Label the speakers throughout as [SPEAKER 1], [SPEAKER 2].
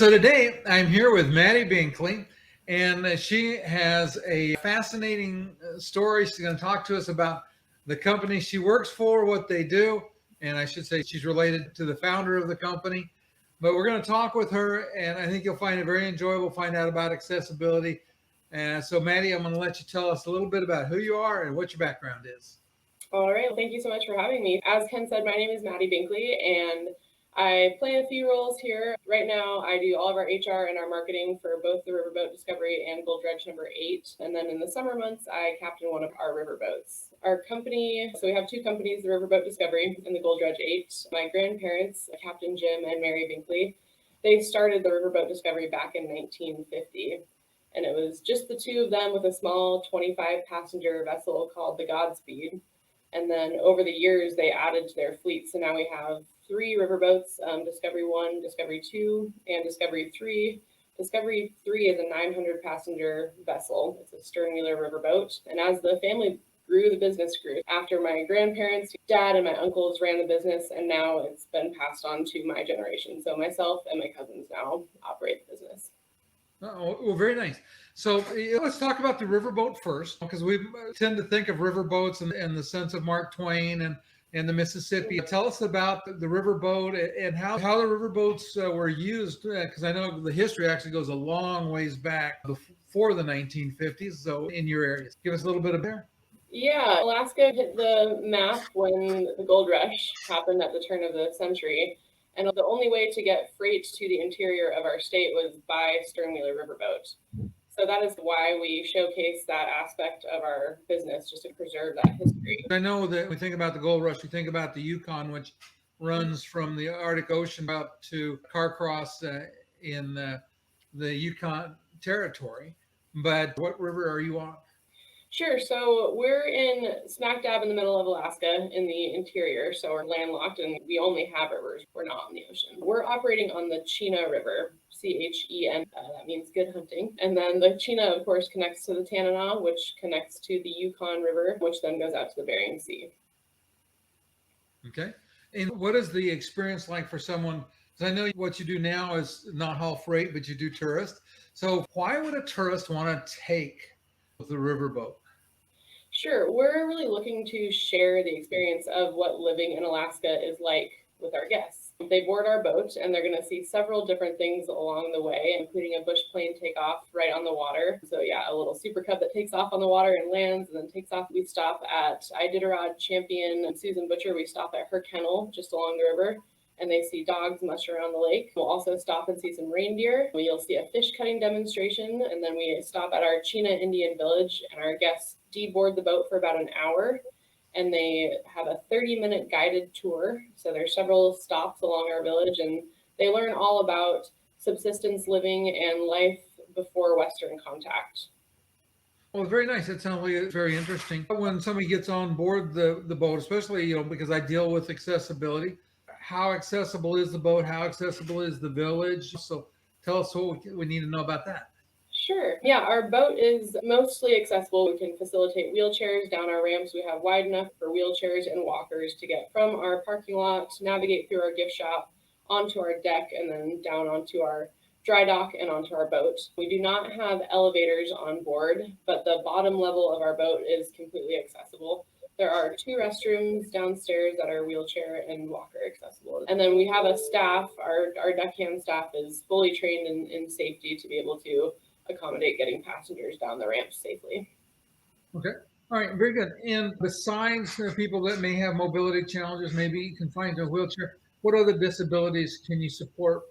[SPEAKER 1] So today I'm here with Madi Binkley, and she has a fascinating story. She's going to talk to us about the company she works for, what they do, and I should say she's related to the founder of the company. But we're going to talk with her, and I think you'll find it very enjoyable, find out about accessibility. And so, Madi, I'm going to let you tell us a little bit about who you are and what your background is.
[SPEAKER 2] All right. Well, thank you so much for having me. As Ken said, my name is Madi Binkley, and I play a few roles here. Right now, I do all of our HR and our marketing for both the Riverboat Discovery and Dredge number 8. And then in the summer months, I captain one of our riverboats. Our company, so we have two companies, the Riverboat Discovery and the Dredge 8. My grandparents, Captain Jim and Mary Binkley, they started the Riverboat Discovery back in 1950. And it was just the two of them with a small 25-passenger vessel called the Godspeed. And then over the years, they added to their fleet. So now we have 3 riverboats, Discovery 1, Discovery 2, and Discovery 3. Discovery 3 is a 900-passenger vessel. It's a stern-wheeler riverboat. And as the family grew, the business grew. After my grandparents, dad and my uncles ran the business, and now it's been passed on to my generation. So myself and my cousins now operate the business.
[SPEAKER 1] Oh, well, very nice. So let's talk about the riverboat first, because we tend to think of riverboats in the sense of Mark Twain and the Mississippi. Tell us about the riverboat and how the riverboats were used, because I know the history actually goes a long ways back before the 1950s. So in your areas, give us a little bit of there.
[SPEAKER 2] Yeah, Alaska hit the map when the gold rush happened at the turn of the century. And the only way to get freight to the interior of our state was by stern-wheeler riverboat. So that is why we showcase that aspect of our business, just to preserve that history.
[SPEAKER 1] I know that when we think about the gold rush, we think about the Yukon, which runs from the Arctic Ocean up to Carcross in the Yukon territory. But what river are you on?
[SPEAKER 2] Sure. So we're in smack dab in the middle of Alaska in the interior. So we're landlocked and we only have rivers. We're not on the ocean. We're operating on the Chena River, Chen. That means good hunting. And then the Chena, of course, connects to the Tanana, which connects to the Yukon River, which then goes out to the Bering Sea.
[SPEAKER 1] Okay. And what is the experience like for someone? Because I know what you do now is not haul freight, but you do tourist. So why would a tourist want to take the riverboat?
[SPEAKER 2] Sure. We're really looking to share the experience of what living in Alaska is like with our guests. They board our boat and they're going to see several different things along the way, including a bush plane takeoff right on the water. So yeah, a little Super Cub that takes off on the water and lands and then takes off. We stop at Iditarod, Champion, and Susan Butcher. We stop at her kennel just along the river, and they see dogs mush around the lake. We'll also stop and see some reindeer. You'll see a fish cutting demonstration, and then we stop at our Chena Indian village, and our guests deboard the boat for about an hour, and they have a 30-minute guided tour. So there's several stops along our village, and they learn all about subsistence living and life before Western contact.
[SPEAKER 1] Well, very nice. That sounds like it's very interesting. When somebody gets on board the boat, especially, because I deal with accessibility, how accessible is the boat? How accessible is the village? So tell us what we need to know about that.
[SPEAKER 2] Sure. Yeah, our boat is mostly accessible. We can facilitate wheelchairs down our ramps. We have wide enough for wheelchairs and walkers to get from our parking lot, navigate through our gift shop, onto our deck, and then down onto our dry dock and onto our boat. We do not have elevators on board, but the bottom level of our boat is completely accessible. There are 2 restrooms downstairs that are wheelchair and walker accessible. And then we have a staff, our deckhand staff is fully trained in safety to be able to accommodate getting passengers down the ramp safely.
[SPEAKER 1] Okay. All right. Very good. And besides people that may have mobility challenges, maybe confined to a wheelchair, what other disabilities can you support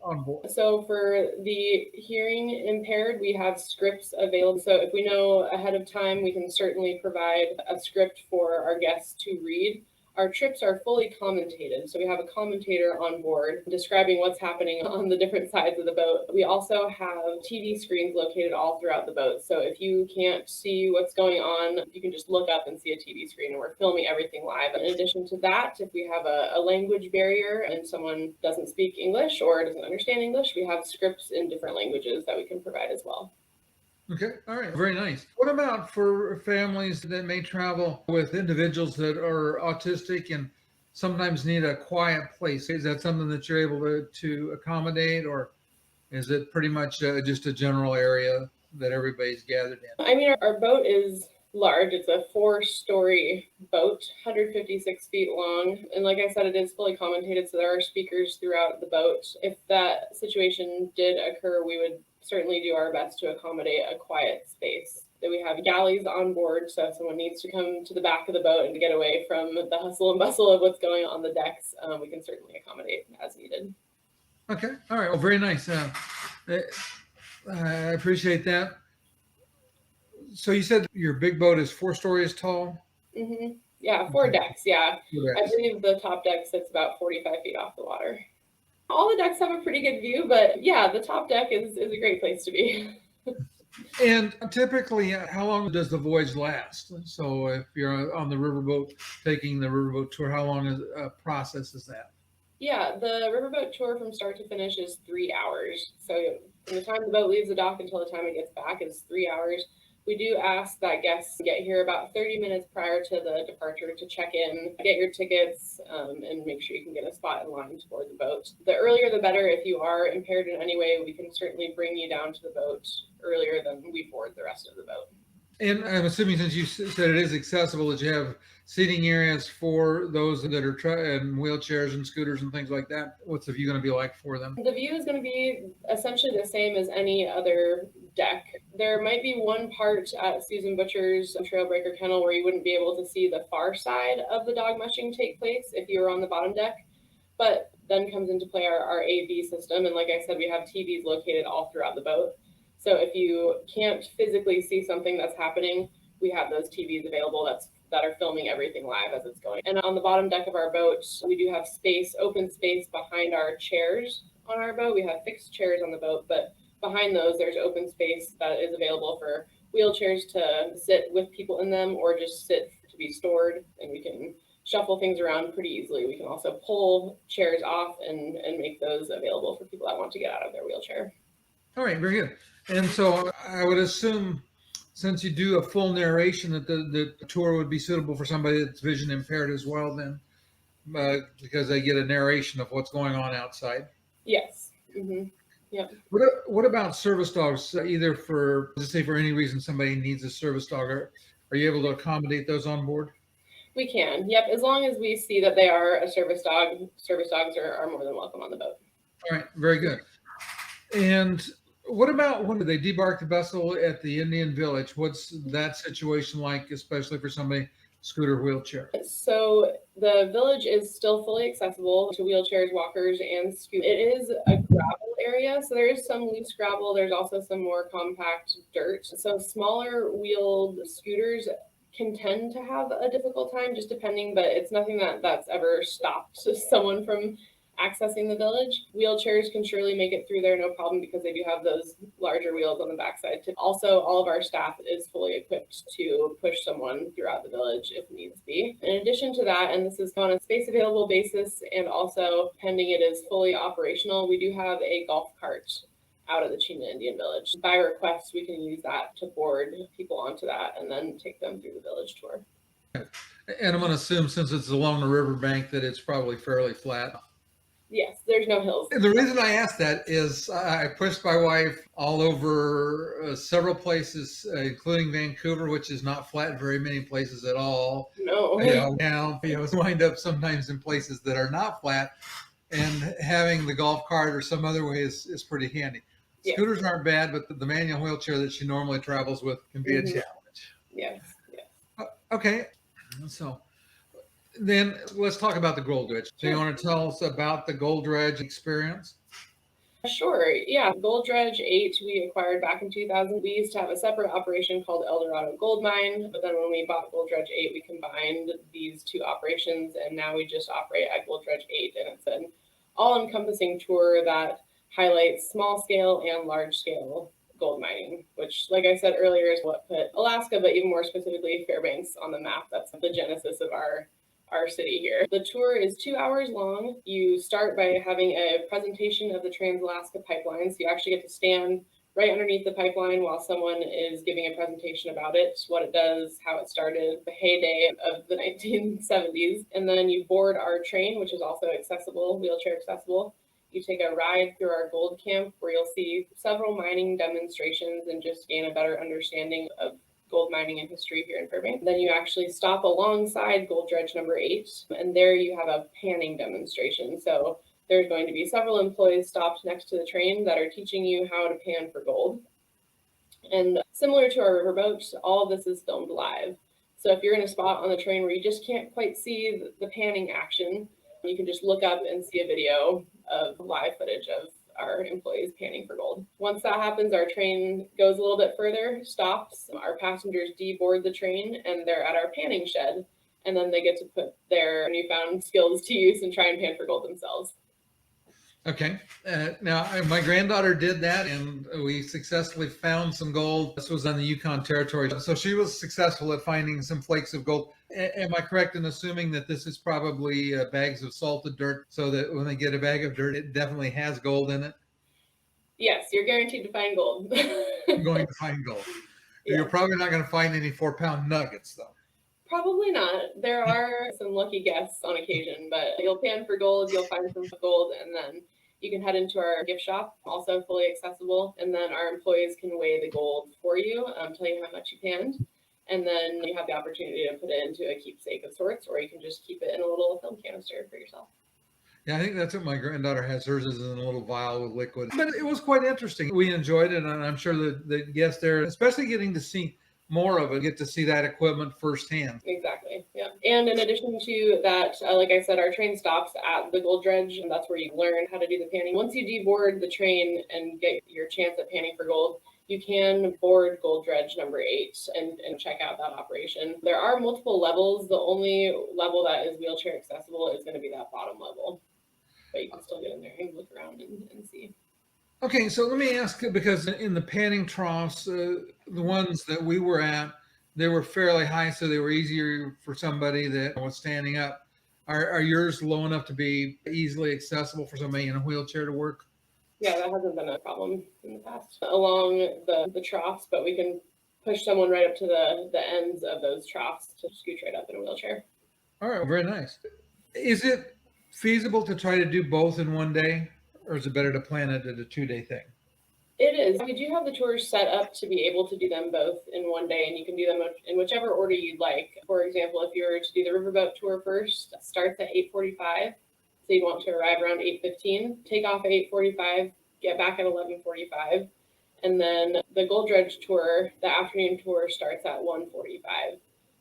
[SPEAKER 1] on board?
[SPEAKER 2] So for the hearing impaired, we have scripts available. So if we know ahead of time, we can certainly provide a script for our guests to read. Our trips are fully commentated. So we have a commentator on board describing what's happening on the different sides of the boat. We also have TV screens located all throughout the boat. So if you can't see what's going on, you can just look up and see a TV screen, and we're filming everything live. In addition to that, if we have a language barrier and someone doesn't speak English or doesn't understand English, we have scripts in different languages that we can provide as well.
[SPEAKER 1] Okay. All right. Very nice. What about for families that may travel with individuals that are autistic and sometimes need a quiet place? Is that something that you're able to accommodate, or Is it pretty much just a general area that everybody's gathered in?
[SPEAKER 2] I mean, our boat is large. It's a 4-story boat, 156 feet long. And like I said, it is fully commentated, so there are speakers throughout the boat. If that situation did occur, we would certainly do our best to accommodate a quiet space. That we have galleys on board, so if someone needs to come to the back of the boat and to get away from the hustle and bustle of what's going on the decks, we can certainly accommodate as needed.
[SPEAKER 1] Okay. All right. Well, very nice. I appreciate that. So you said your big boat is 4 stories tall?
[SPEAKER 2] Mm-hmm. Yeah, 4 decks. Yeah.
[SPEAKER 1] 4
[SPEAKER 2] I
[SPEAKER 1] decks.
[SPEAKER 2] believe the top deck sits about 45 feet off the water. All the decks have a pretty good view, but yeah, the top deck is a great place to be.
[SPEAKER 1] And typically, how long does the voyage last? So if you're on the riverboat taking the riverboat tour, how long is process is that?
[SPEAKER 2] Yeah, the riverboat tour from start to finish is 3 hours. So from the time the boat leaves the dock until the time it gets back is 3 hours. We do ask that guests get here about 30 minutes prior to the departure to check in, get your tickets, and make sure you can get a spot in line to board the boat. The earlier the better. If you are impaired in any way, we can certainly bring you down to the boat earlier than we board the rest of the boat.
[SPEAKER 1] And I'm assuming, since you said it is accessible, that you have seating areas for those that are in wheelchairs and scooters and things like that. What's the view going to be like for them?
[SPEAKER 2] The view is going to be essentially the same as any other deck. There might be one part at Susan Butcher's Trailbreaker Kennel where you wouldn't be able to see the far side of the dog mushing take place if you were on the bottom deck. But then comes into play our AV system. And like I said, we have TVs located all throughout the boat. So if you can't physically see something that's happening, we have those TVs available that are filming everything live as it's going. And on the bottom deck of our boat, we do have open space behind our chairs on our boat. We have fixed chairs on the boat, but behind those, there's open space that is available for wheelchairs to sit with people in them or just sit to be stored, and we can shuffle things around pretty easily. We can also pull chairs off and make those available for people that want to get out of their wheelchair.
[SPEAKER 1] All right, very good. And so I would assume, since you do a full narration, that the tour would be suitable for somebody that's vision impaired as well, then, because they get a narration of what's going on outside.
[SPEAKER 2] Yes. Mm-hmm. Yep.
[SPEAKER 1] What about service dogs? Either for, just say, for any reason somebody needs a service dog, are you able to accommodate those on board?
[SPEAKER 2] We can. Yep. As long as we see that they are a service dog, service dogs are more than welcome on the boat.
[SPEAKER 1] All right, very good. And what about when they debark the vessel at the Indian Village? What's that situation like, especially for somebody scooter wheelchair?
[SPEAKER 2] So the village is still fully accessible to wheelchairs, walkers, and scooters. It is a gravel area, so there is some loose gravel. There's also some more compact dirt. So smaller wheeled scooters can tend to have a difficult time, just depending, but it's nothing that's ever stopped someone from accessing the village. Wheelchairs can surely make it through there no problem because they do have those larger wheels on the backside. Also, all of our staff is fully equipped to push someone throughout the village if needs be. In addition to that, and this is on a space available basis and also pending it is fully operational, we do have a golf cart out of the Chena Indian Village. By request, we can use that to board people onto that and then take them through the village tour.
[SPEAKER 1] And I'm going to assume, since it's along the riverbank, that it's probably fairly flat.
[SPEAKER 2] Yes, there's no hills.
[SPEAKER 1] The reason I asked that is I pushed my wife all over several places, including Vancouver, which is not flat in very many places at all.
[SPEAKER 2] No.
[SPEAKER 1] Now, wind up sometimes in places that are not flat, and having the golf cart or some other way is pretty handy.
[SPEAKER 2] Yeah.
[SPEAKER 1] Scooters aren't bad, but the manual wheelchair that she normally travels with can be a challenge.
[SPEAKER 2] Yes.
[SPEAKER 1] Okay, so then let's talk about the Gold Dredge. So you want to tell us about the Gold Dredge experience?
[SPEAKER 2] Sure. Yeah. Gold Dredge 8 we acquired back in 2000. We used to have a separate operation called Eldorado Gold Mine, but then when we bought Gold Dredge 8, we combined these two operations, and now we just operate at Gold Dredge 8, and it's an all-encompassing tour that highlights small-scale and large-scale gold mining, which, like I said earlier, is what put Alaska, but even more specifically Fairbanks, on the map. That's the genesis of our city here. The tour is 2 hours long. You start by having a presentation of the Trans-Alaska Pipeline. So you actually get to stand right underneath the pipeline while someone is giving a presentation about it, what it does, how it started, the heyday of the 1970s. And then you board our train, which is also accessible, wheelchair accessible. You take a ride through our gold camp where you'll see several mining demonstrations and just gain a better understanding of gold mining and history here in Fairbanks. Then you actually stop alongside Gold Dredge number 8, and there you have a panning demonstration. So there's going to be several employees stopped next to the train that are teaching you how to pan for gold. And similar to our riverboat, all of this is filmed live. So if you're in a spot on the train where you just can't quite see the panning action, you can just look up and see a video of live footage of our employees panning for gold. Once that happens, our train goes a little bit further, stops, our passengers deboard the train, and they're at our panning shed. And then they get to put their newfound skills to use and try and pan for gold themselves.
[SPEAKER 1] Okay. Now, my granddaughter did that, and we successfully found some gold. This was on the Yukon Territory. So she was successful at finding some flakes of gold. Am I correct in assuming that this is probably bags of salted dirt, so that when they get a bag of dirt, it definitely has gold in it?
[SPEAKER 2] Yes, you're guaranteed to find gold.
[SPEAKER 1] You're going to find gold.
[SPEAKER 2] Yeah.
[SPEAKER 1] You're probably not going to find any 4-pound nuggets, though.
[SPEAKER 2] Probably not. There are some lucky guests on occasion, but you'll pan for gold, you'll find some gold, and then you can head into our gift shop, also fully accessible. And then our employees can weigh the gold for you, tell you how much you panned. And then you have the opportunity to put it into a keepsake of sorts, or you can just keep it in a little film canister for yourself.
[SPEAKER 1] Yeah, I think that's what my granddaughter has. Hers is in a little vial with liquid. But it was quite interesting. We enjoyed it, and I'm sure the guests there, especially getting to see more of it, get to see that equipment firsthand.
[SPEAKER 2] Exactly. Yeah. And in addition to that, like I said, our train stops at the Gold Dredge, and that's where you learn how to do the panning. Once you deboard the train and get your chance at panning for gold, you can board Gold Dredge number 8 and check out that operation. There are multiple levels. The only level that is wheelchair accessible is going to be that bottom level. But you can still get in there and look around and see.
[SPEAKER 1] Okay, so let me ask, because in the panning troughs, the ones that we were at, they were fairly high, so they were easier for somebody that was standing up. Are yours low enough to be easily accessible for somebody in a wheelchair to work?
[SPEAKER 2] Yeah, that hasn't been a problem in the past along the troughs, but we can push someone right up to the ends of those troughs to scoot right up in a wheelchair.
[SPEAKER 1] All right, very nice. Is it feasible to try to do both in one day, or is it better to plan it at a 2-day thing?
[SPEAKER 2] It is. We do have the tours set up to be able to do them both in one day, and you can do them in whichever order you'd like. For example, if you were to do the Riverboat Tour first, it starts at 8:45. So you want to arrive around 8:15, take off at 8:45, get back at 11:45. And then the Gold Dredge Tour, the afternoon tour, starts at 1:45.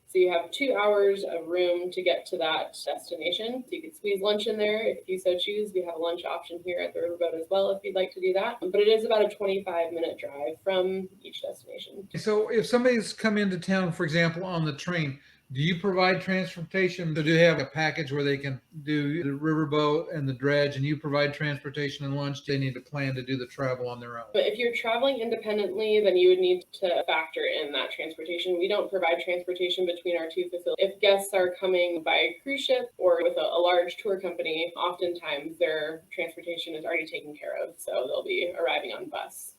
[SPEAKER 2] So you have 2 hours of room to get to that destination. So you can squeeze lunch in there if you so choose. We have a lunch option here at the Riverboat as well if you'd like to do that. But it is about a 25-minute drive from each destination.
[SPEAKER 1] So if somebody's come into town, for example, on the train, do you provide transportation? Do you have a package where they can do the riverboat and the dredge, and you provide transportation and lunch? Do they need to plan to do the travel on their own?
[SPEAKER 2] But if you're traveling independently, then you would need to factor in that transportation. We don't provide transportation between our two facilities. If guests are coming by cruise ship or with a large tour company, oftentimes their transportation is already taken care of. So they'll be arriving on bus.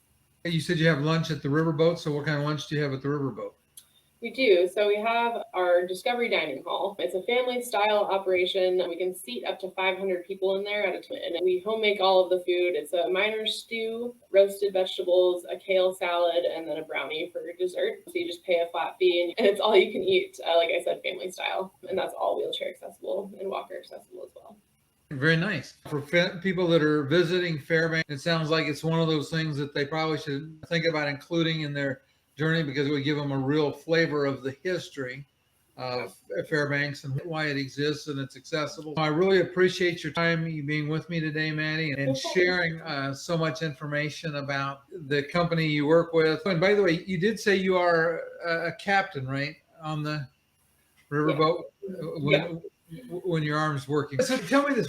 [SPEAKER 1] You said you have lunch at the riverboat. So what kind of lunch do you have at the riverboat?
[SPEAKER 2] We do. So we have our Discovery Dining Hall. It's a family style operation. We can seat up to 500 people in there at a time. And we home make all of the food. It's a miner's stew, roasted vegetables, a kale salad, and then a brownie for dessert. So you just pay a flat fee and it's all you can eat. Like I said, family style. And that's all wheelchair accessible and walker accessible as well.
[SPEAKER 1] Very nice. For people that are visiting Fairbanks, it sounds like it's one of those things that they probably should think about including in their journey, because it would give them a real flavor of the history of Fairbanks and why it exists and it's accessible. I really appreciate your time, you being with me today, Madi, and sharing so much information about the company you work with. And by the way, you did say you are a captain, right, on the riverboat when your arm's working. So tell me this.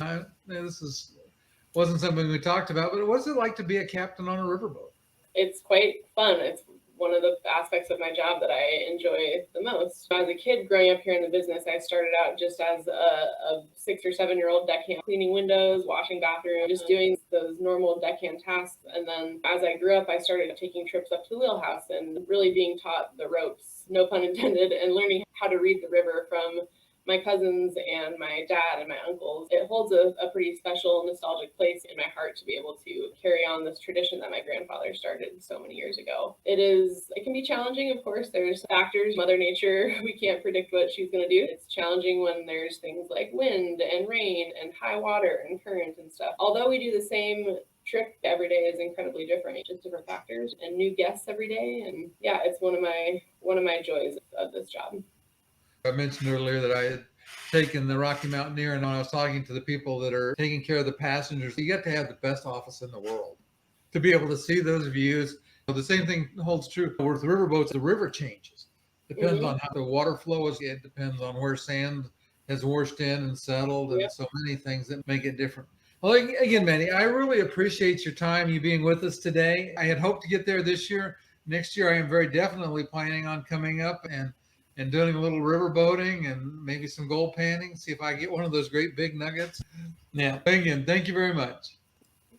[SPEAKER 1] Wasn't something we talked about, but what's it like to be a captain on a riverboat?
[SPEAKER 2] It's quite fun. It's one of the aspects of my job that I enjoy the most. As a kid growing up here in the business, I started out just as a 6 or 7-year-old deckhand, cleaning windows, washing bathrooms, just doing those normal deckhand tasks. And then as I grew up, I started taking trips up to the wheelhouse and really being taught the ropes, no pun intended, and learning how to read the river from my cousins and my dad and my uncles. It holds a pretty special nostalgic place in my heart to be able to carry on this tradition that my grandfather started so many years ago. It can be challenging, of course. There's factors, Mother Nature, we can't predict what she's going to do. It's challenging when there's things like wind and rain and high water and current and stuff. Although we do the same trip every day is incredibly different, just different factors and new guests every day. And yeah, it's one of my joys of this job.
[SPEAKER 1] I mentioned earlier that I had taken the Rocky Mountaineer, and when I was talking to the people that are taking care of the passengers, you get to have the best office in the world to be able to see those views. The same thing holds true with riverboats. The river changes. Depends on how the water flow is. It depends on where sand has washed in and settled, and so many things that make it different. Well, again, Manny, I really appreciate your time, you being with us today. I had hoped to get there this year. Next year, I am very definitely planning on coming up and doing a little river boating and maybe some gold panning, see if I get one of those great big nuggets. Yeah. Again, thank you very much.